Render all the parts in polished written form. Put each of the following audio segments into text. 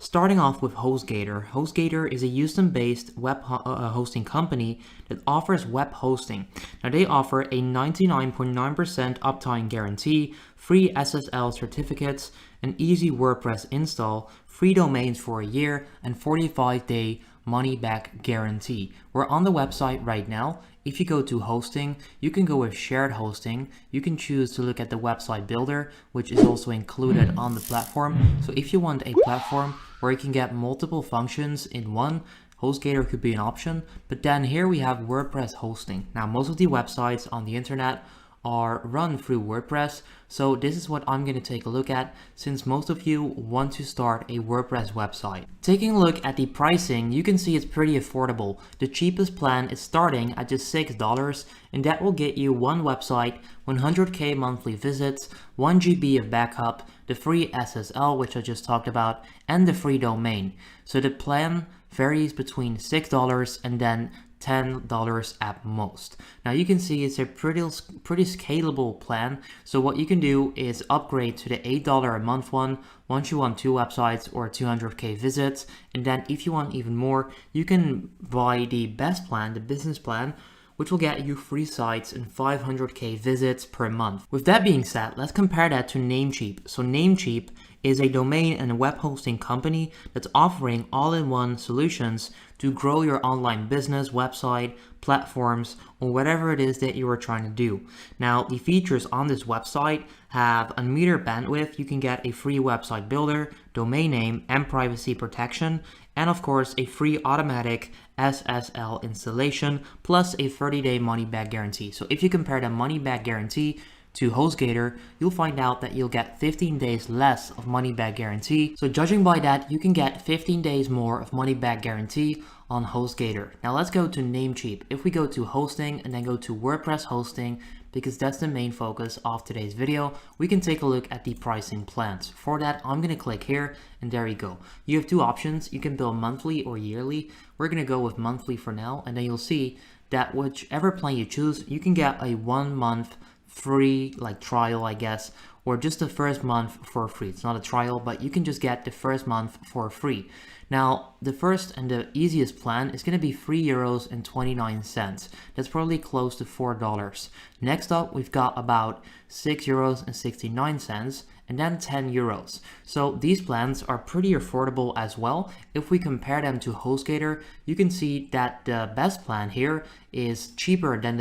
Starting off with Hostgator. Hostgator is a Houston-based web hosting company that offers web hosting. Now they offer a 99.9% uptime guarantee, free SSL certificates, an easy WordPress install, free domains for a year, and 45-day money-back guarantee. We're on the website right now. If you go to hosting, you can go with shared hosting. You can choose to look at the website builder, which is also included on the platform. So if you want a platform where you can get multiple functions in one, Hostgator could be an option. But then here we have WordPress hosting. Now, most of the websites on the internet are run through WordPress. So this is what I'm going to take a look at since most of you want to start a WordPress website. Taking a look at the pricing, you can see it's pretty affordable. The cheapest plan is starting at just $6, and that will get you one website, 100K monthly visits, 1 GB of backup, the free SSL, which I just talked about, and the free domain. So the plan varies between $6 and then $10 at most. Now you can see it's a pretty scalable plan. So what you can do is upgrade to the $8 a month one once you want 2 websites or 200K visits. And then if you want even more, you can buy the best plan, the business plan, which will get you free sites and 500K visits per month. With that being said, let's compare that to Namecheap. So Namecheap is a domain and a web hosting company that's offering all-in-one solutions to grow your online business, website, platforms, or whatever it is that you are trying to do. Now, the features on this website have unmetered bandwidth. You can get a free website builder, domain name, and privacy protection, and of course, a free automatic SSL installation, plus a 30-day money-back guarantee. So if you compare the money-back guarantee to Hostgator, you'll find out that you'll get 15 days less of money back guarantee. So judging by that, you can get 15 days more of money back guarantee on Hostgator. Now let's go to Namecheap. If we go to hosting and then go to WordPress hosting, because that's the main focus of today's video, we can take a look at the pricing plans. For that, I'm going to click here and there you go. You have 2 options. You can bill monthly or yearly. We're going to go with monthly for now, and then you'll see that whichever plan you choose, you can get a 1 month free trial, I guess, or just the first month for free. It's not a trial, but you can just get the first month for free. Now, the first and the easiest plan is going to be €3.29. That's probably close to $4. Next up, we've got about €6.69 and then €10. So these plans are pretty affordable as well. If we compare them to Hostgator, you can see that the best plan here is cheaper than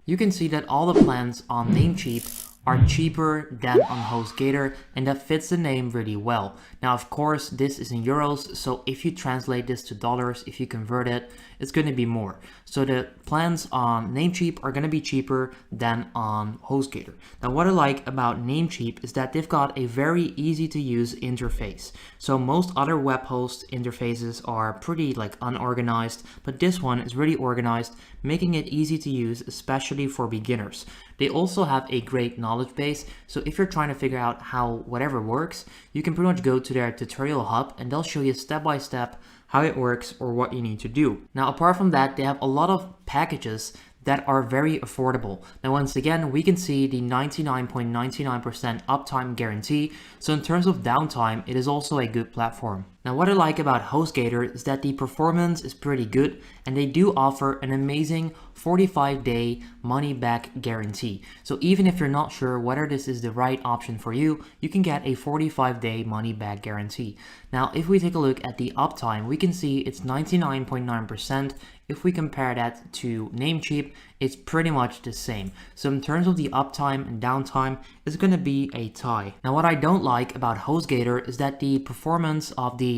you can see that all the plans on Namecheap are cheaper than on Hostgator, and that fits the name really well. Now, of course, this is in euros, so if you translate this to dollars, if you convert it, it's going to be more. So the plans on Namecheap are going to be cheaper than on Hostgator. Now, what I like about Namecheap is that they've got a very easy to use interface. So most other web host interfaces are pretty unorganized, but this one is really organized, making it easy to use, especially for beginners. They also have a great knowledge base, so if you're trying to figure out how whatever works, you can pretty much go to their tutorial hub and they'll show you step by step how it works or what you need to do. Now, apart from that, they have a lot of packages that are very affordable. Now, once again, we can see the 99.99% uptime guarantee. So in terms of downtime, it is also a good platform. Now, what I like about Hostgator is that the performance is pretty good, and they do offer an amazing 45-day money-back guarantee. So even if you're not sure whether this is the right option for you, you can get a 45-day money-back guarantee. Now, if we take a look at the uptime, we can see it's 99.9%. If we compare that to Namecheap, it's pretty much the same. So in terms of the uptime and downtime, it's going to be a tie. Now, what I don't like about Hostgator is that the performance of the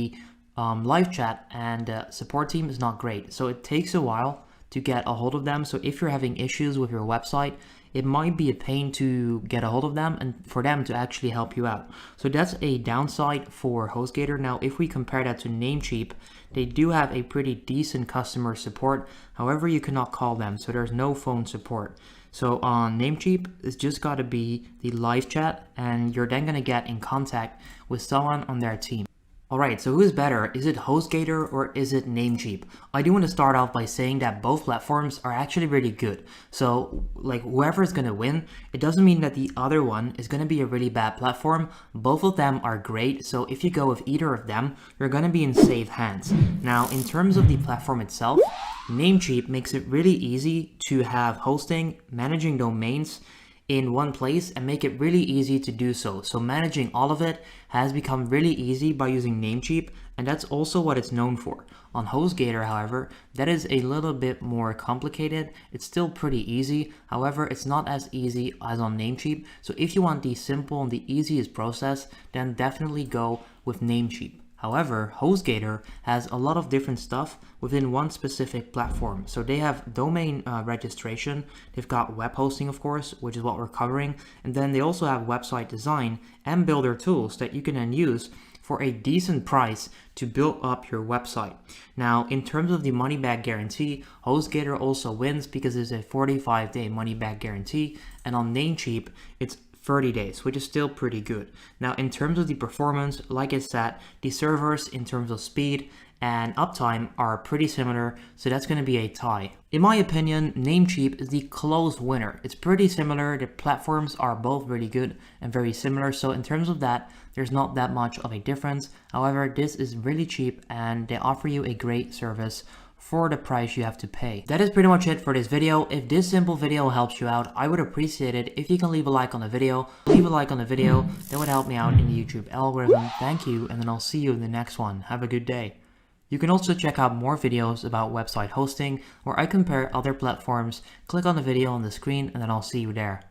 live chat and support team is not great. So it takes a while to get a hold of them. So if you're having issues with your website, it might be a pain to get a hold of them and for them to actually help you out. So that's a downside for Hostgator. Now, if we compare that to Namecheap, they do have a pretty decent customer support. However, you cannot call them, so there's no phone support. So on Namecheap, it's just got to be the live chat, and you're then going to get in contact with someone on their team. Alright, so who's better? Is it Hostgator or is it Namecheap? I do want to start off by saying that both platforms are actually really good. So, like, whoever is going to win, it doesn't mean that the other one is going to be a really bad platform. Both of them are great, so if you go with either of them, you're going to be in safe hands. Now, in terms of the platform itself, Namecheap makes it really easy to have hosting, managing domains, in one place and make it really easy to do so. So managing all of it has become really easy by using Namecheap, and that's also what it's known for. On Hostgator, however, that is a little bit more complicated. It's still pretty easy. However, it's not as easy as on Namecheap. So if you want the simple and the easiest process, then definitely go with Namecheap. However, Hostgator has a lot of different stuff within one specific platform. So they have domain registration, they've got web hosting, of course, which is what we're covering, and then they also have website design and builder tools that you can then use for a decent price to build up your website. Now, in terms of the money back guarantee, Hostgator also wins because it's a 45-day money back guarantee, and on Namecheap, it's 30 days, which is still pretty good. Now, in terms of the performance, like I said, the servers in terms of speed and uptime are pretty similar, so that's going to be a tie. In my opinion, Namecheap is the close winner. It's pretty similar. The platforms are both really good and very similar, so in terms of that, there's not that much of a difference. However, this is really cheap and they offer you a great service for the price you have to pay. That is pretty much it for this video. If this simple video helps you out, I would appreciate it if you can leave a like on the video. Leave a like on the video, that would help me out in the YouTube algorithm. Thank you, and then I'll see you in the next one. Have a good day. You can also check out more videos about website hosting where I compare other platforms. Click on the video on the screen and then I'll see you there.